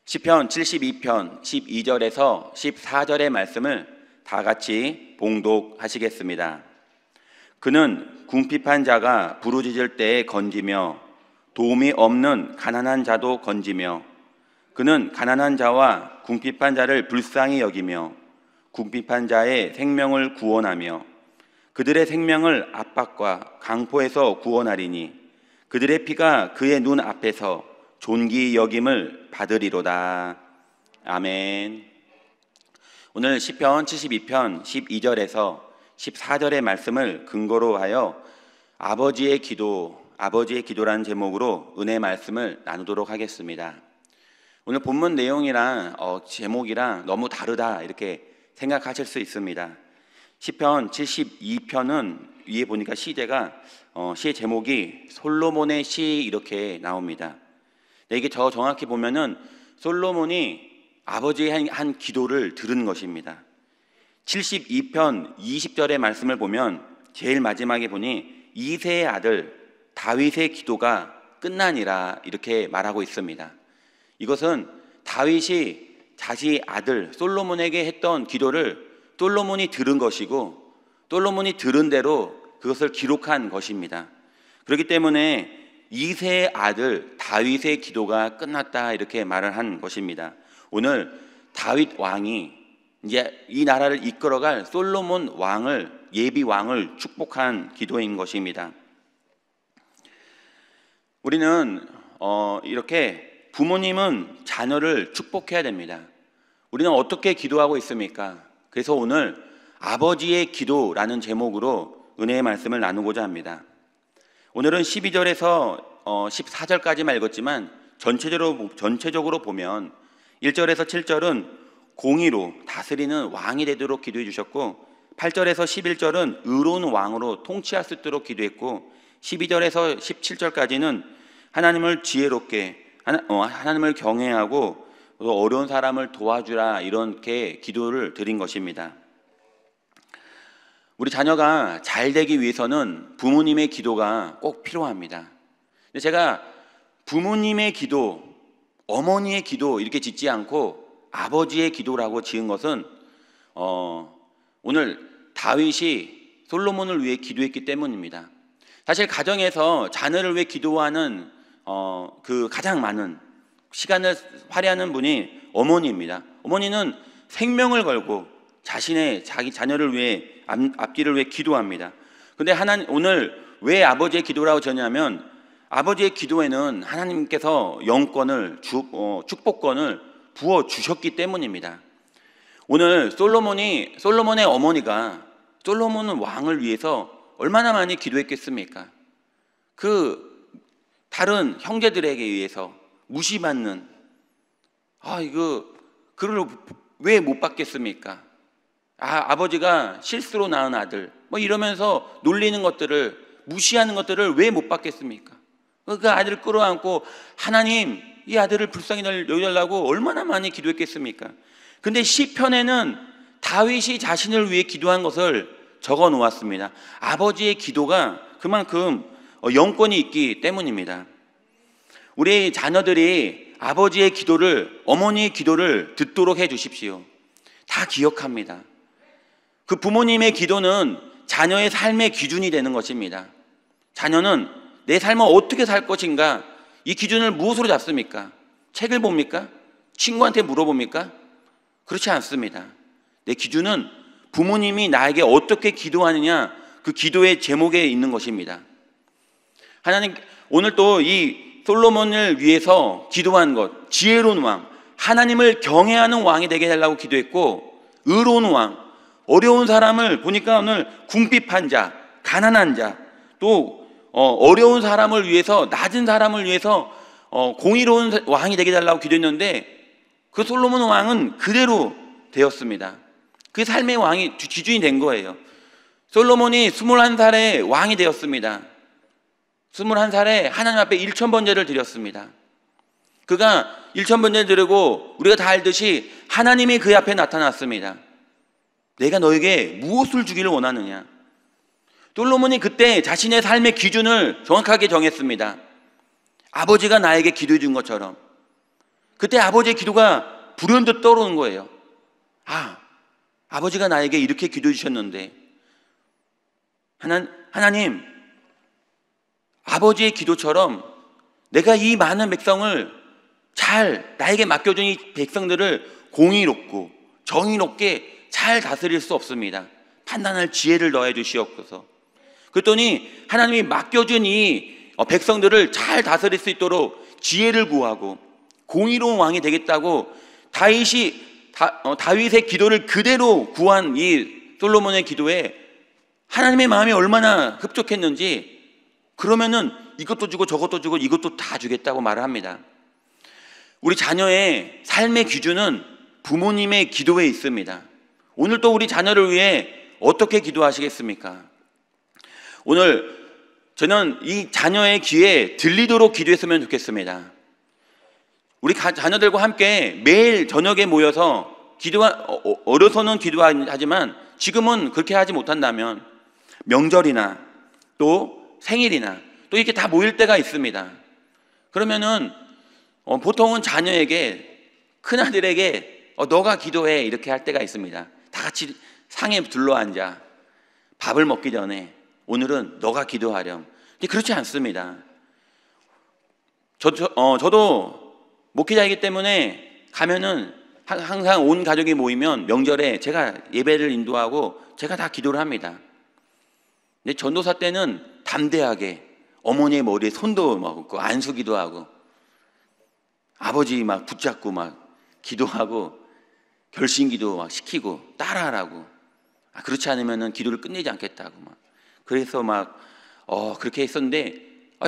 시편 72편 12절에서 14절의 말씀을 다 같이 봉독하시겠습니다. 그는 궁핍한 자가 부르짖을 때에 건지며 도움이 없는 가난한 자도 건지며 그는 가난한 자와 궁핍한 자를 불쌍히 여기며 궁핍한 자의 생명을 구원하며 그들의 생명을 압박과 강포에서 구원하리니 그들의 피가 그의 눈 앞에서 존귀 여김을 받으리로다. 아멘. 오늘 시편 72편 12절에서 14절의 말씀을 근거로 하여 아버지의 기도라는 제목으로 은혜 말씀을 나누도록 하겠습니다. 오늘 본문 내용이랑 제목이랑 너무 다르다 이렇게 생각하실 수 있습니다. 시편 72편은 위에 보니까 시의 제목이 솔로몬의 시 이렇게 나옵니다. 이게 더 정확히 보면은 솔로몬이 아버지의 한 기도를 들은 것입니다. 72편 20절의 말씀을 보면 제일 마지막에 보니 이새의 아들 다윗의 기도가 끝나니라 이렇게 말하고 있습니다. 이것은 다윗이 자기 아들 솔로몬에게 했던 기도를 솔로몬이 들은 것이고 솔로몬이 들은 대로 그것을 기록한 것입니다. 그렇기 때문에 이새의 아들 다윗의 기도가 끝났다 이렇게 말을 한 것입니다. 오늘 다윗 왕이 이제 이 나라를 이끌어갈 솔로몬 왕을 예비 왕을 축복한 기도인 것입니다. 우리는 이렇게 부모님은 자녀를 축복해야 됩니다. 우리는 어떻게 기도하고 있습니까? 그래서 오늘 아버지의 기도라는 제목으로 은혜의 말씀을 나누고자 합니다. 오늘은 12절에서 14절까지만 읽었지만 전체적으로 보면 1절에서 7절은 공의로 다스리는 왕이 되도록 기도해 주셨고 8절에서 11절은 의로운 왕으로 통치할 수 있도록 기도했고 12절에서 17절까지는 하나님을 지혜롭게 하나님을 경외하고 또 어려운 사람을 도와주라 이렇게 기도를 드린 것입니다. 우리 자녀가 잘 되기 위해서는 부모님의 기도가 꼭 필요합니다. 근데 제가 부모님의 기도, 어머니의 기도 이렇게 짓지 않고 아버지의 기도라고 지은 것은 오늘 다윗이 솔로몬을 위해 기도했기 때문입니다. 사실 가정에서 자녀를 위해 기도하는 그 가장 많은 시간을 할애하는 분이 어머니입니다. 어머니는 생명을 걸고 자기 자녀를 위해 앞뒤를 위해 기도합니다. 근데 오늘 왜 아버지의 기도라고 전하냐면 아버지의 기도에는 하나님께서 영권을 축복권을 부어 주셨기 때문입니다. 오늘 솔로몬의 어머니가 솔로몬 왕을 위해서 얼마나 많이 기도했겠습니까? 그 다른 형제들에게 의해서 무시받는 그걸 왜 못 받겠습니까? 아버지가 실수로 낳은 아들 이러면서 놀리는 것들을 무시하는 것들을 왜 못 받겠습니까? 그 아들을 끌어안고 하나님 이 아들을 불쌍히 여겨달라고 얼마나 많이 기도했겠습니까? 근데 시편에는 다윗이 자신을 위해 기도한 것을 적어 놓았습니다. 아버지의 기도가 그만큼 영권이 있기 때문입니다. 우리 자녀들이 아버지의 기도를, 어머니의 기도를 듣도록 해 주십시오. 다 기억합니다. 그 부모님의 기도는 자녀의 삶의 기준이 되는 것입니다. 자녀는 내 삶을 어떻게 살 것인가, 이 기준을 무엇으로 잡습니까? 책을 봅니까? 친구한테 물어봅니까? 그렇지 않습니다. 내 기준은 부모님이 나에게 어떻게 기도하느냐, 그 기도의 제목에 있는 것입니다. 하나님, 오늘 또 이 솔로몬을 위해서 기도한 것, 지혜로운 왕, 하나님을 경외하는 왕이 되게 해달라고 기도했고, 의로운 왕, 어려운 사람을 보니까 오늘 궁핍한 자, 가난한 자, 또 어려운 사람을 위해서, 낮은 사람을 위해서 공의로운 왕이 되게 해달라고 기도했는데 그 솔로몬 왕은 그대로 되었습니다. 그 삶의 왕이 기준이 된 거예요. 솔로몬이 21살에 왕이 되었습니다. 21살에 하나님 앞에 1000번제를 드렸습니다. 그가 1000번제를 드리고 우리가 다 알듯이 하나님이 그의 앞에 나타났습니다. 내가 너에게 무엇을 주기를 원하느냐? 솔로몬이 그때 자신의 삶의 기준을 정확하게 정했습니다. 아버지가 나에게 기도해 준 것처럼 그때 아버지의 기도가 불현듯 떠오르는 거예요. 아버지가 나에게 이렇게 기도해 주셨는데, 하나님, 아버지의 기도처럼 내가 이 많은 백성을 잘, 나에게 맡겨준 이 백성들을 공의롭고 정의롭게 잘 다스릴 수 없습니다. 판단할 지혜를 넣어 주시옵소서. 그랬더니 하나님이 맡겨준 이 백성들을 잘 다스릴 수 있도록 지혜를 구하고 공의로운 왕이 되겠다고 다윗의 기도를 그대로 구한 이 솔로몬의 기도에 하나님의 마음이 얼마나 흡족했는지, 그러면은 이것도 주고 저것도 주고 이것도 다 주겠다고 말을 합니다. 우리 자녀의 삶의 기준은 부모님의 기도에 있습니다. 오늘 또 우리 자녀를 위해 어떻게 기도하시겠습니까? 오늘 저는 이 자녀의 귀에 들리도록 기도했으면 좋겠습니다. 우리 자녀들과 함께 매일 저녁에 모여서 어려서는 기도하지만 지금은 그렇게 하지 못한다면 명절이나 또 생일이나 또 이렇게 다 모일 때가 있습니다. 그러면은 보통은 자녀에게, 큰아들에게 너가 기도해 이렇게 할 때가 있습니다. 다 같이 상에 둘러앉아 밥을 먹기 전에 오늘은 너가 기도하렴. 근데 그렇지 않습니다. 저도 목회자이기 때문에 가면은 항상 온 가족이 모이면 명절에 제가 예배를 인도하고 제가 다 기도를 합니다. 근데 전도사 때는 담대하게 어머니의 머리에 손도 먹고 안수기도 하고 아버지 막 붙잡고 막 기도하고 결심기도 막 시키고 따라하라고, 그렇지 않으면은 기도를 끝내지 않겠다고 막, 그래서 막 그렇게 했었는데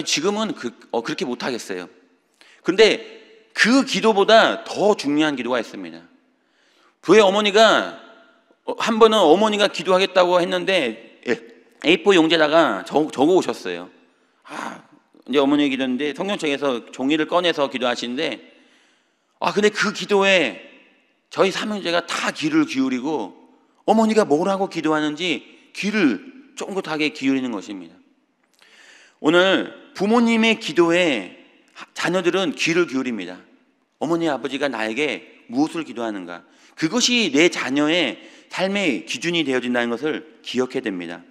지금은 그렇게 못 하겠어요. 그런데 그 기도보다 더 중요한 기도가 있습니다. 저희 어머니가 한 번은 어머니가 기도하겠다고 했는데 A4 용지에다가 적어 오셨어요. 이제 어머니 기도인데 성경책에서 종이를 꺼내서 기도하시는데, 근데 그 기도에 저희 삼형제가 다 귀를 기울이고 어머니가 뭐라고 기도하는지 귀를 쫑긋하게 기울이는 것입니다. 오늘 부모님의 기도에 자녀들은 귀를 기울입니다. 어머니 아버지가 나에게 무엇을 기도하는가, 그것이 내 자녀의 삶의 기준이 되어진다는 것을 기억해야 됩니다.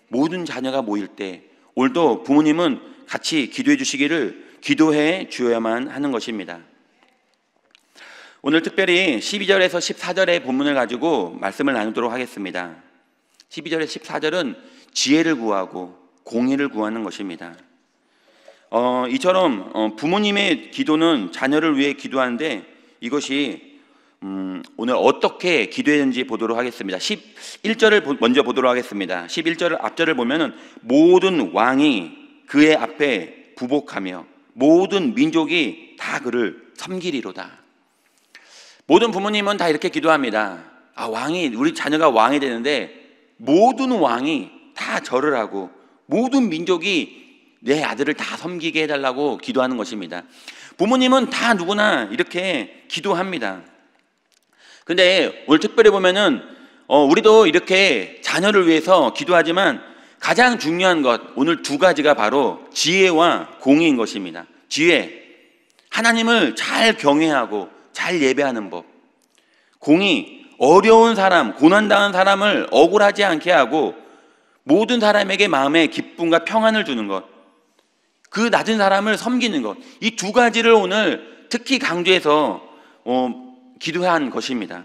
모든 자녀가 모일 때 오늘도 부모님은 같이 기도해 주시기를 기도해 주어야만 하는 것입니다. 오늘 특별히 12절에서 14절의 본문을 가지고 말씀을 나누도록 하겠습니다. 12절에서 14절은 지혜를 구하고 공의를 구하는 것입니다. 이처럼 부모님의 기도는 자녀를 위해 기도하는데, 이것이 오늘 어떻게 기도했는지 보도록 하겠습니다. 11절을 먼저 보도록 하겠습니다. 11절 앞절을 보면은 모든 왕이 그의 앞에 부복하며 모든 민족이 다 그를 섬기리로다. 모든 부모님은 다 이렇게 기도합니다. 우리 자녀가 왕이 되는데 모든 왕이 다 절을 하고 모든 민족이 내 아들을 다 섬기게 해달라고 기도하는 것입니다. 부모님은 다 누구나 이렇게 기도합니다. 근데 오늘 특별히 보면은 우리도 이렇게 자녀를 위해서 기도하지만 가장 중요한 것, 오늘 두 가지가 바로 지혜와 공의인 것입니다. 지혜, 하나님을 잘 경외하고 잘 예배하는 법. 공의, 어려운 사람, 고난당한 사람을 억울하지 않게 하고 모든 사람에게 마음에 기쁨과 평안을 주는 것, 그 낮은 사람을 섬기는 것, 이 두 가지를 오늘 특히 강조해서 기도한 것입니다.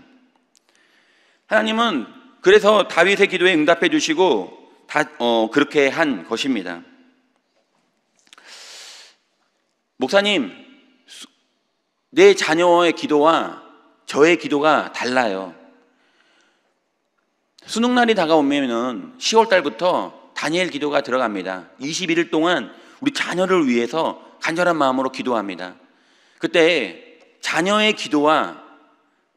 하나님은 그래서 다윗의 기도에 응답해 주시고 그렇게 한 것입니다. 목사님, 내 자녀의 기도와 저의 기도가 달라요. 수능날이 다가오면 10월 달부터 다니엘 기도가 들어갑니다. 21일 동안 우리 자녀를 위해서 간절한 마음으로 기도합니다. 그때 자녀의 기도와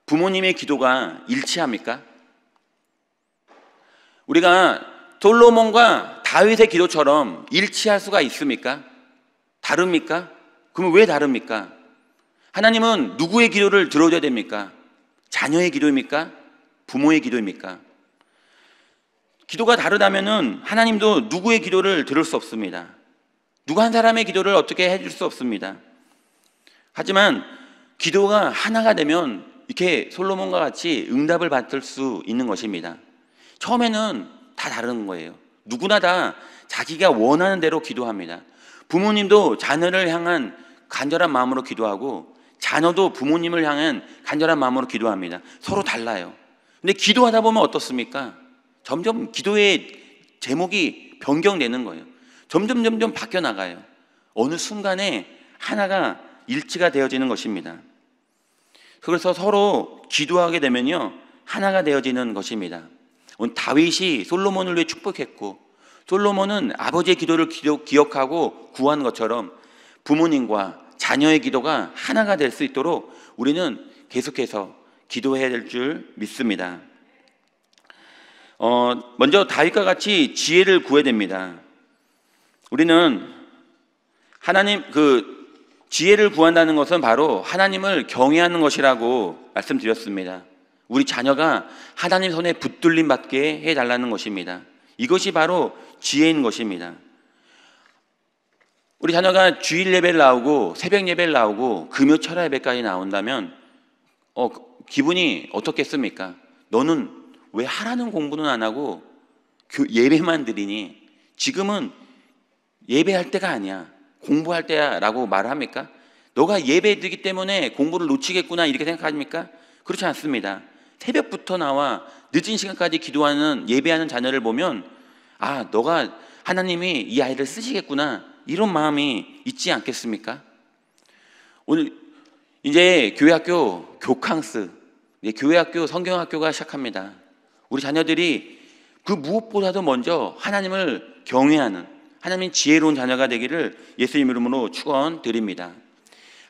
부모님의 기도가 일치합니까? 우리가 솔로몬과 다윗의 기도처럼 일치할 수가 있습니까? 다릅니까? 그러면 왜 다릅니까? 하나님은 누구의 기도를 들어줘야 됩니까? 자녀의 기도입니까? 부모의 기도입니까? 기도가 다르다면은 하나님도 누구의 기도를 들을 수 없습니다. 누구 한 사람의 기도를 어떻게 해줄 수 없습니다. 하지만 기도가 하나가 되면 이렇게 솔로몬과 같이 응답을 받을 수 있는 것입니다. 처음에는 다 다른 거예요. 누구나 다 자기가 원하는 대로 기도합니다. 부모님도 자녀를 향한 간절한 마음으로 기도하고 자녀도 부모님을 향한 간절한 마음으로 기도합니다. 서로 달라요. 근데 기도하다 보면 어떻습니까? 점점 기도의 제목이 변경되는 거예요. 점점 바뀌어 나가요. 어느 순간에 하나가 일치가 되어지는 것입니다. 그래서 서로 기도하게 되면요, 하나가 되어지는 것입니다. 오늘 다윗이 솔로몬을 위해 축복했고, 솔로몬은 아버지의 기도를 기억하고 구한 것처럼 부모님과 자녀의 기도가 하나가 될 수 있도록 우리는 계속해서 기도해야 될 줄 믿습니다. 먼저 다윗과 같이 지혜를 구해야 됩니다. 우리는 하나님 지혜를 구한다는 것은 바로 하나님을 경외하는 것이라고 말씀드렸습니다. 우리 자녀가 하나님 손에 붙들림 받게 해달라는 것입니다. 이것이 바로 지혜인 것입니다. 우리 자녀가 주일 예배를 나오고 새벽 예배를 나오고 금요 철야 예배까지 나온다면 기분이 어떻겠습니까? 너는 왜 하라는 공부는 안 하고 예배만 드리니? 지금은 예배할 때가 아니야, 공부할 때야 라고 말을 합니까? 너가 예배 드리기 때문에 공부를 놓치겠구나 이렇게 생각합니까? 그렇지 않습니다. 새벽부터 나와 늦은 시간까지 기도하는 예배하는 자녀를 보면 너가 하나님이 이 아이를 쓰시겠구나 이런 마음이 있지 않겠습니까? 오늘 이제 교회학교 교캉스, 교회학교 성경학교가 시작합니다. 우리 자녀들이 그 무엇보다도 먼저 하나님을 경외하는, 하나님 지혜로운 자녀가 되기를 예수님 이름으로 축원드립니다.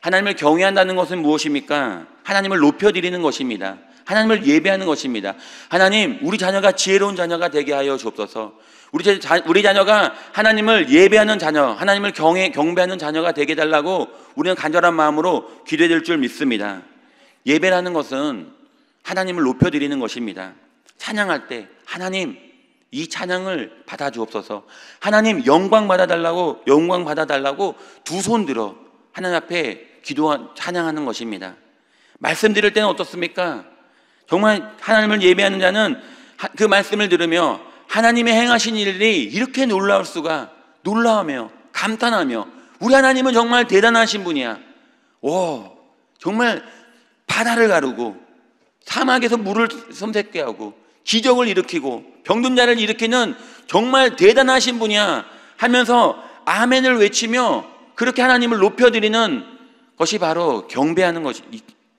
하나님을 경외한다는 것은 무엇입니까? 하나님을 높여드리는 것입니다. 하나님을 예배하는 것입니다. 하나님, 우리 자녀가 지혜로운 자녀가 되게 하여 주옵소서. 우리 자녀가 하나님을 예배하는 자녀, 하나님을 경배하는 자녀가 되게 해달라고 우리는 간절한 마음으로 기도해야 될 줄 믿습니다. 예배라는 것은 하나님을 높여드리는 것입니다. 찬양할 때 하나님, 이 찬양을 받아 주옵소서. 하나님 영광 받아달라고 두 손 들어 하나님 앞에 찬양하는 것입니다. 말씀드릴 때는 어떻습니까? 정말 하나님을 예배하는 자는 그 말씀을 들으며 하나님의 행하신 일이 이렇게 놀라울 수가, 놀라우며 감탄하며 우리 하나님은 정말 대단하신 분이야. 정말 바다를 가르고 사막에서 물을 샘솟게 하고 기적을 일으키고 병든 자를 일으키는 정말 대단하신 분이야 하면서 아멘을 외치며 그렇게 하나님을 높여드리는 것이 바로 경배하는 것이,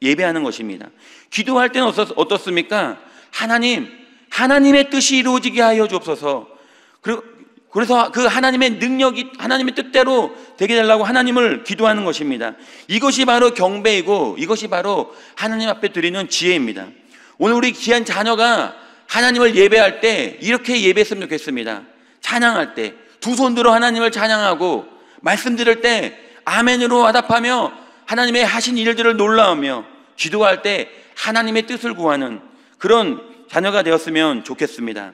예배하는 것입니다. 기도할 때는 어떻습니까? 하나님의 뜻이 이루어지게 하여 주옵소서. 그래서 그 하나님의 능력이 하나님의 뜻대로 되게 해달라고 하나님을 기도하는 것입니다. 이것이 바로 경배이고 이것이 바로 하나님 앞에 드리는 지혜입니다. 오늘 우리 귀한 자녀가 하나님을 예배할 때 이렇게 예배했으면 좋겠습니다. 찬양할 때 두 손 들어 하나님을 찬양하고 말씀 들을 때 아멘으로 화답하며 하나님의 하신 일들을 놀라우며 기도할 때 하나님의 뜻을 구하는 그런 자녀가 되었으면 좋겠습니다.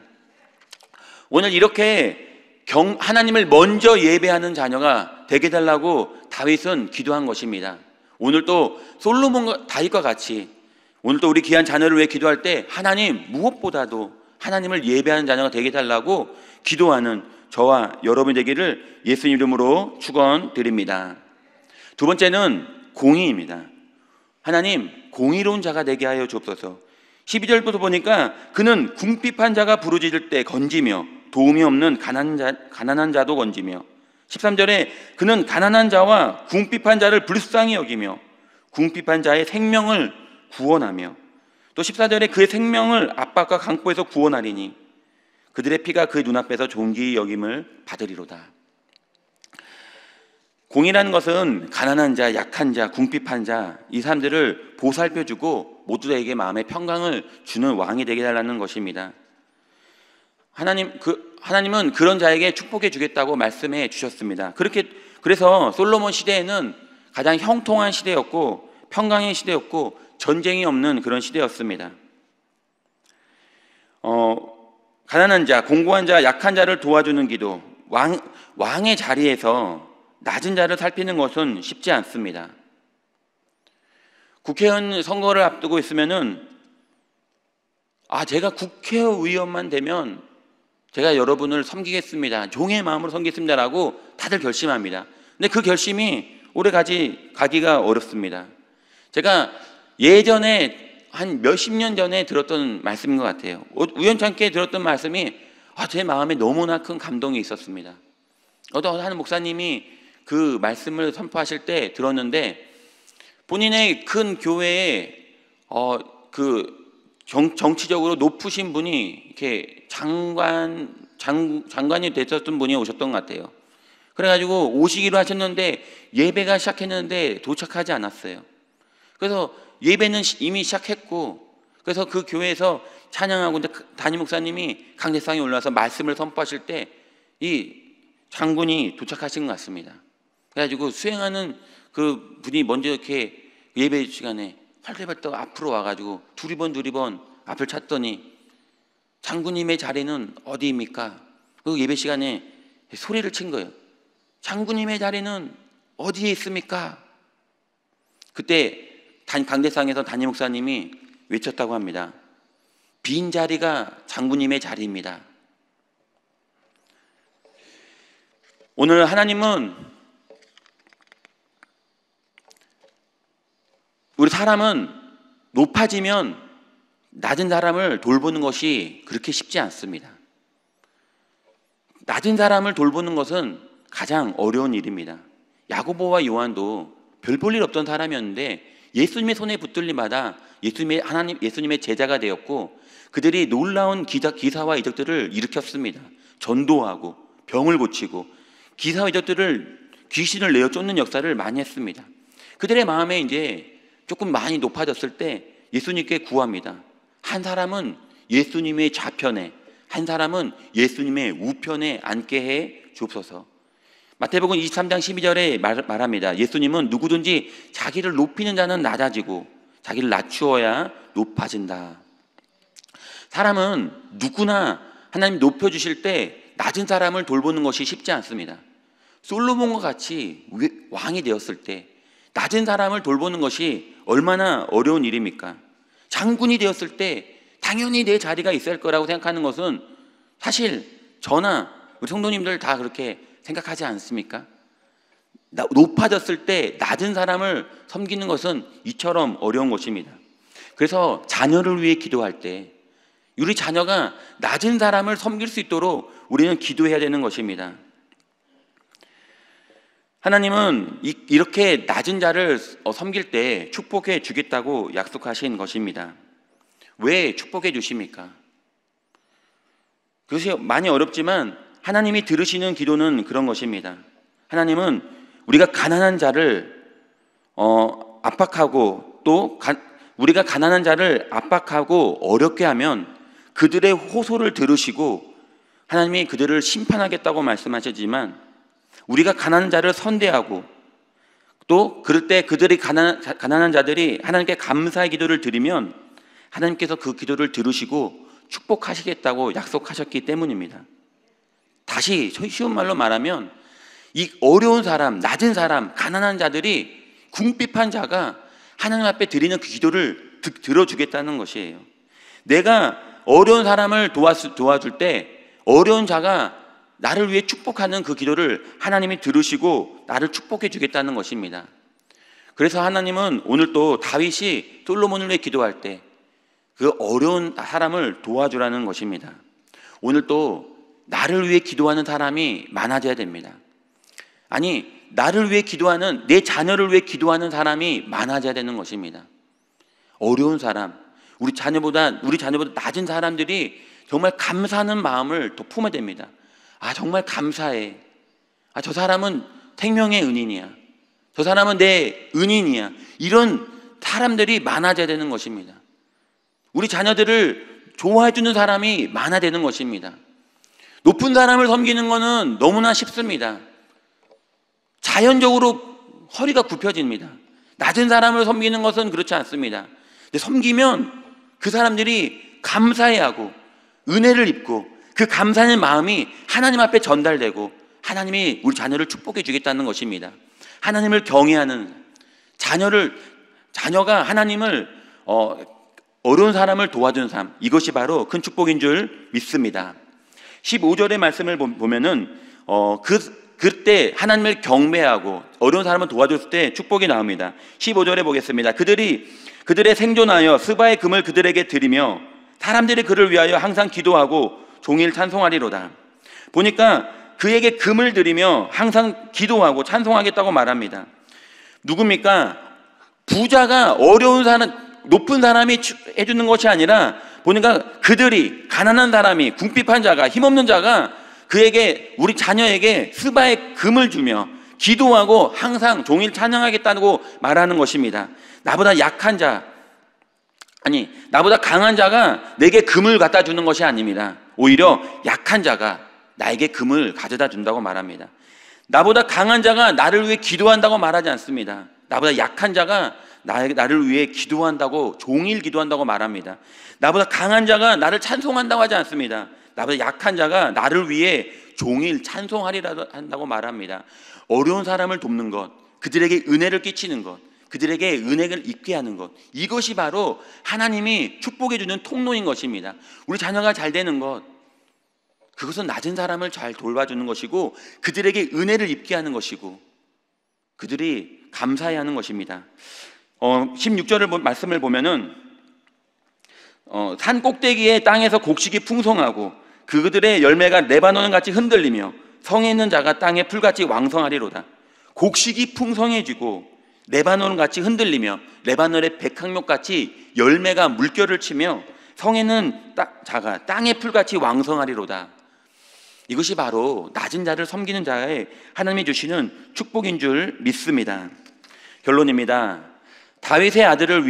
오늘 이렇게 하나님을 먼저 예배하는 자녀가 되게 해달라고 다윗은 기도한 것입니다. 오늘 또 솔로몬과 다윗과 같이 오늘 또 우리 귀한 자녀를 위해 기도할 때 하나님, 무엇보다도 하나님을 예배하는 자녀가 되게 해달라고 기도하는 저와 여러분이 되기를 예수님 이름으로 축원드립니다. 두 번째는 공의입니다. 하나님, 공의로운 자가 되게 하여 주옵소서. 12절부터 보니까 그는 궁핍한 자가 부르짖을 때 건지며 도움이 없는 가난한 자도 건지며, 13절에 그는 가난한 자와 궁핍한 자를 불쌍히 여기며 궁핍한 자의 생명을 구원하며, 또 14절에 그의 생명을 압박과 강포에서 구원하리니 그들의 피가 그의 눈앞에서 존귀히 여김을 받으리로다. 공의라는 것은 가난한 자, 약한 자, 궁핍한 자, 이 사람들을 보살펴주고 모두에게 마음의 평강을 주는 왕이 되게 해달라는 것입니다. 하나님은 그런 자에게 축복해 주겠다고 말씀해 주셨습니다. 그래서 솔로몬 시대에는 가장 형통한 시대였고 평강의 시대였고 전쟁이 없는 그런 시대였습니다. 가난한 자, 공고한 자, 약한 자를 도와주는 기도, 왕의 자리에서 낮은 자를 살피는 것은 쉽지 않습니다. 국회의원 선거를 앞두고 있으면은 제가 국회의원만 되면 제가 여러분을 섬기겠습니다. 종의 마음으로 섬기겠습니다라고 다들 결심합니다. 근데 그 결심이 오래 가기가 어렵습니다. 제가 예전에 한 몇십 년 전에 들었던 말씀인 것 같아요. 우연찮게 들었던 말씀이 제 마음에 너무나 큰 감동이 있었습니다. 어떤 한 목사님이 그 말씀을 선포하실 때 들었는데, 본인의 큰 교회에 정치적으로 높으신 분이 이렇게 장관이 됐었던 분이 오셨던 것 같아요. 그래가지고 오시기로 하셨는데 예배가 시작했는데 도착하지 않았어요. 그래서 예배는 이미 시작했고, 그래서 그 교회에서 찬양하고, 근데 담임 목사님이 강대상에 올라와서 말씀을 선포하실 때 이 장군이 도착하신 것 같습니다. 그래가지고 수행하는 그 분이 먼저 이렇게 예배 시간에 헐레벌떡 앞으로 와가지고 두리번 앞을 찾더니 장군님의 자리는 어디입니까? 그 예배 시간에 소리를 친 거예요. 장군님의 자리는 어디에 있습니까? 그때 강대상에서 담임 목사님이 외쳤다고 합니다. 빈 자리가 장군님의 자리입니다. 오늘 하나님은, 우리 사람은 높아지면 낮은 사람을 돌보는 것이 그렇게 쉽지 않습니다. 낮은 사람을 돌보는 것은 가장 어려운 일입니다. 야고보와 요한도 별 볼 일 없던 사람이었는데 예수님의 손에 붙들림마다 예수님의 제자가 되었고, 그들이 놀라운 기사와 이적들을 일으켰습니다. 전도하고 병을 고치고 기사와 이적들을, 귀신을 내어 쫓는 역사를 많이 했습니다. 그들의 마음에 이제 조금 많이 높아졌을 때 예수님께 구합니다. 한 사람은 예수님의 좌편에, 한 사람은 예수님의 우편에 앉게 해 주옵소서. 마태복음 23장 12절에 말합니다. 예수님은 누구든지 자기를 높이는 자는 낮아지고 자기를 낮추어야 높아진다. 사람은 누구나 하나님 높여주실 때 낮은 사람을 돌보는 것이 쉽지 않습니다. 솔로몬과 같이 왕이 되었을 때 낮은 사람을 돌보는 것이 얼마나 어려운 일입니까? 장군이 되었을 때 당연히 내 자리가 있을 거라고 생각하는 것은 사실 저나 우리 성도님들 다 그렇게 생각하지 않습니까? 높아졌을 때 낮은 사람을 섬기는 것은 이처럼 어려운 것입니다. 그래서 자녀를 위해 기도할 때 우리 자녀가 낮은 사람을 섬길 수 있도록 우리는 기도해야 되는 것입니다. 하나님은 이렇게 낮은 자를 섬길 때 축복해 주겠다고 약속하신 것입니다. 왜 축복해 주십니까? 그것이 많이 어렵지만 하나님이 들으시는 기도는 그런 것입니다. 하나님은 우리가 가난한 자를 압박하고, 또 우리가 가난한 자를 압박하고 어렵게 하면 그들의 호소를 들으시고 하나님이 그들을 심판하겠다고 말씀하시지만, 우리가 가난한 자를 선대하고 또 그럴 때 그들이 가난한 자들이 하나님께 감사의 기도를 드리면 하나님께서 그 기도를 들으시고 축복하시겠다고 약속하셨기 때문입니다. 다시 쉬운 말로 말하면 이 어려운 사람, 낮은 사람, 가난한 자들이, 궁핍한 자가 하나님 앞에 드리는 그 기도를 들어주겠다는 것이에요. 내가 어려운 사람을 도와줄 때 어려운 자가 나를 위해 축복하는 그 기도를 하나님이 들으시고 나를 축복해 주겠다는 것입니다. 그래서 하나님은 오늘 또 다윗이 솔로몬을 위해 기도할 때 그 어려운 사람을 도와주라는 것입니다. 오늘 또 나를 위해 기도하는 사람이 많아져야 됩니다. 아니, 나를 위해 기도하는, 내 자녀를 위해 기도하는 사람이 많아져야 되는 것입니다. 어려운 사람, 우리 자녀보다 낮은 사람들이 정말 감사하는 마음을 더 품어야 됩니다. 정말 감사해. 저 사람은 생명의 은인이야. 저 사람은 내 은인이야. 이런 사람들이 많아져야 되는 것입니다. 우리 자녀들을 좋아해 주는 사람이 많아야 되는 것입니다. 높은 사람을 섬기는 것은 너무나 쉽습니다. 자연적으로 허리가 굽혀집니다. 낮은 사람을 섬기는 것은 그렇지 않습니다. 근데 섬기면 그 사람들이 감사해하고 은혜를 입고 그 감사하는 마음이 하나님 앞에 전달되고 하나님이 우리 자녀를 축복해 주겠다는 것입니다. 하나님을 경외하는, 자녀가 하나님을 어려운 사람을 도와준 삶, 이것이 바로 큰 축복인 줄 믿습니다. 15절의 말씀을 보면은 그때 하나님을 경배하고 어려운 사람을 도와줬을 때 축복이 나옵니다. 15절에 보겠습니다. 그들의 생존하여 스바의 금을 그들에게 드리며 사람들이 그를 위하여 항상 기도하고 종일 찬송하리로다. 보니까 그에게 금을 드리며 항상 기도하고 찬송하겠다고 말합니다. 누굽니까? 부자가 어려운 사람, 높은 사람이 해주는 것이 아니라 보니까 그들이, 가난한 사람이, 궁핍한 자가, 힘없는 자가 그에게, 우리 자녀에게 스바의 금을 주며 기도하고 항상 종일 찬양하겠다고 말하는 것입니다. 나보다 약한 자, 아니 나보다 강한 자가 내게 금을 갖다 주는 것이 아닙니다. 오히려 약한 자가 나에게 금을 가져다 준다고 말합니다. 나보다 강한 자가 나를 위해 기도한다고 말하지 않습니다. 나보다 약한 자가 나를 위해 기도한다고, 종일 기도한다고 말합니다. 나보다 강한 자가 나를 찬송한다고 하지 않습니다. 나보다 약한 자가 나를 위해 종일 찬송하리라 한다고 말합니다. 어려운 사람을 돕는 것, 그들에게 은혜를 끼치는 것, 그들에게 은혜를 입게 하는 것, 이것이 바로 하나님이 축복해 주는 통로인 것입니다. 우리 자녀가 잘 되는 것, 그것은 낮은 사람을 잘 돌봐주는 것이고 그들에게 은혜를 입게 하는 것이고 그들이 감사해야 하는 것입니다. 16절을 말씀을 보면은 산 꼭대기에 땅에서 곡식이 풍성하고 그들의 열매가 레바논 같이 흔들리며 성에 있는 자가 땅에 풀같이 왕성하리로다. 곡식이 풍성해지고 레바논 같이 흔들리며 레바논의 백향목 같이 열매가 물결을 치며 성에는 자가 땅의 풀같이 왕성하리로다. 이것이 바로 낮은 자를 섬기는 자의 하나님이 주시는 축복인 줄 믿습니다. 결론입니다. 다윗을 아들을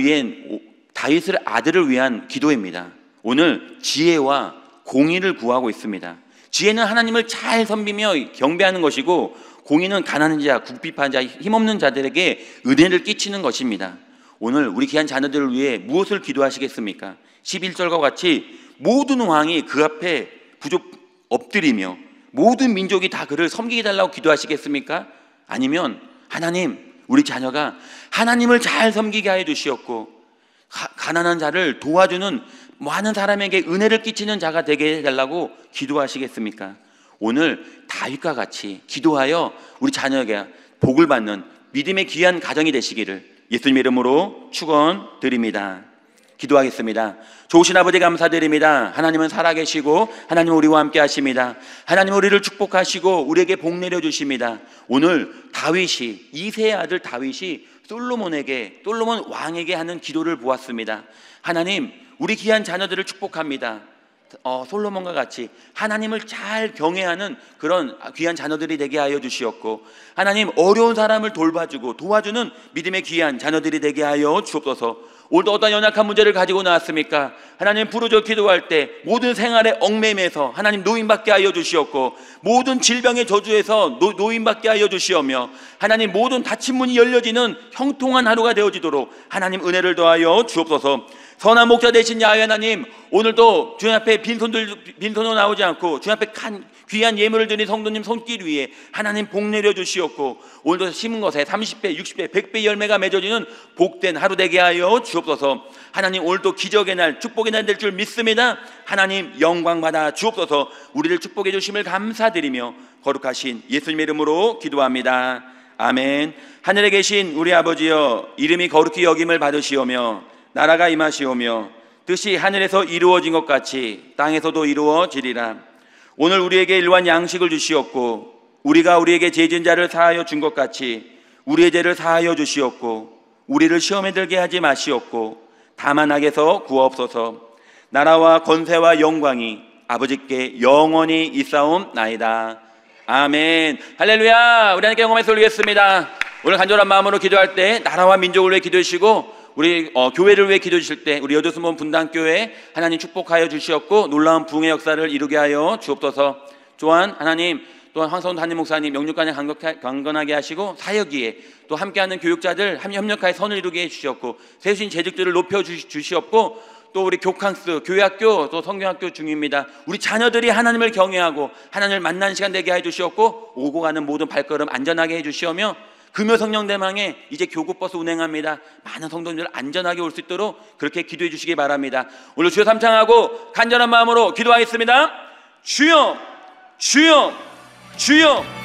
위한 기도입니다. 오늘 지혜와 공의를 구하고 있습니다. 지혜는 하나님을 잘 섬기며 경배하는 것이고 공의는 가난한 자, 궁핍한 자, 힘없는 자들에게 은혜를 끼치는 것입니다. 오늘 우리 귀한 자녀들을 위해 무엇을 기도하시겠습니까? 11절과 같이 모든 왕이 그 앞에 엎드리며 모든 민족이 다 그를 섬기게 달라고 기도하시겠습니까? 아니면 하나님, 우리 자녀가 하나님을 잘 섬기게 하여 주시옵고 가난한 자를 도와주는 많은 사람에게 은혜를 끼치는 자가 되게 해달라고 기도하시겠습니까? 오늘 다윗과 같이 기도하여 우리 자녀에게 복을 받는 믿음의 귀한 가정이 되시기를 예수님의 이름으로 축원드립니다. 기도하겠습니다. 좋으신 아버지 감사드립니다. 하나님은 살아계시고 하나님은 우리와 함께 하십니다. 하나님은 우리를 축복하시고 우리에게 복 내려주십니다. 오늘 다윗이, 이세의 아들 다윗이 솔로몬 왕에게 하는 기도를 보았습니다. 하나님, 우리 귀한 자녀들을 축복합니다. 솔로몬과 같이 하나님을 잘 경외하는 그런 귀한 자녀들이 되게 하여 주시옵고 하나님, 어려운 사람을 돌봐주고 도와주는 믿음의 귀한 자녀들이 되게 하여 주옵소서. 오늘도 어떤 연약한 문제를 가지고 나왔습니까? 하나님, 부르짖어 기도할 때 모든 생활의 얽매임에서 하나님 노인받게 하여 주시옵고 모든 질병의 저주에서 노인받게 하여 주시오며 하나님, 모든 닫힌 문이 열려지는 형통한 하루가 되어지도록 하나님 은혜를 더하여 주옵소서. 선한 목자 되신 야훼 하나님, 오늘도 주님 앞에 빈손으로 나오지 않고 주님 앞에 귀한 예물을 드린 성도님 손길 위에 하나님 복 내려 주시옵고 오늘도 심은 것에 30배, 60배, 100배 열매가 맺어지는 복된 하루 되게 하여 주옵소서. 하나님, 오늘도 기적의 날, 축복의 날 될 줄 믿습니다. 하나님, 영광 받아 주옵소서. 우리를 축복해 주심을 감사드리며 거룩하신 예수님의 이름으로 기도합니다. 아멘. 하늘에 계신 우리 아버지여, 이름이 거룩히 여김을 받으시오며 나라가 임하시오며 뜻이 하늘에서 이루어진 것 같이 땅에서도 이루어지리라. 오늘 우리에게 일반 양식을 주시옵고 우리가 우리에게 죄진 자를 사하여 준 것 같이 우리의 죄를 사하여 주시옵고 우리를 시험에 들게 하지 마시옵고 다만 악에서 구하옵소서. 나라와 권세와 영광이 아버지께 영원히 있사옵나이다. 아멘. 할렐루야. 우리 하나님께 영광을 돌리겠습니다. 오늘 간절한 마음으로 기도할 때 나라와 민족을 위해 기도해 주시고 우리 교회를 위해 기도해 주실 때 우리 여도수몬 분당교회 하나님 축복하여 주시옵고 놀라운 부흥의 역사를 이루게 하여 주옵소서. 또한 하나님, 또한 황성훈 담임 목사님 영육간에 강건하게 하시고 사역위에 또 함께하는 교육자들 협력하여 선을 이루게 해주시옵고 세우신 재직들을 높여 주시옵고 또 우리 교캉스, 교회학교, 또 성경학교 중입니다. 우리 자녀들이 하나님을 경외하고 하나님을 만나는 시간 되게 해주시옵고 오고 가는 모든 발걸음 안전하게 해주시오며 금요 성령 대망에 이제 교구버스 운행합니다. 많은 성도님들 안전하게 올 수 있도록 그렇게 기도해 주시기 바랍니다. 오늘 주여 삼창하고 간절한 마음으로 기도하겠습니다. 주여, 주여, 주여.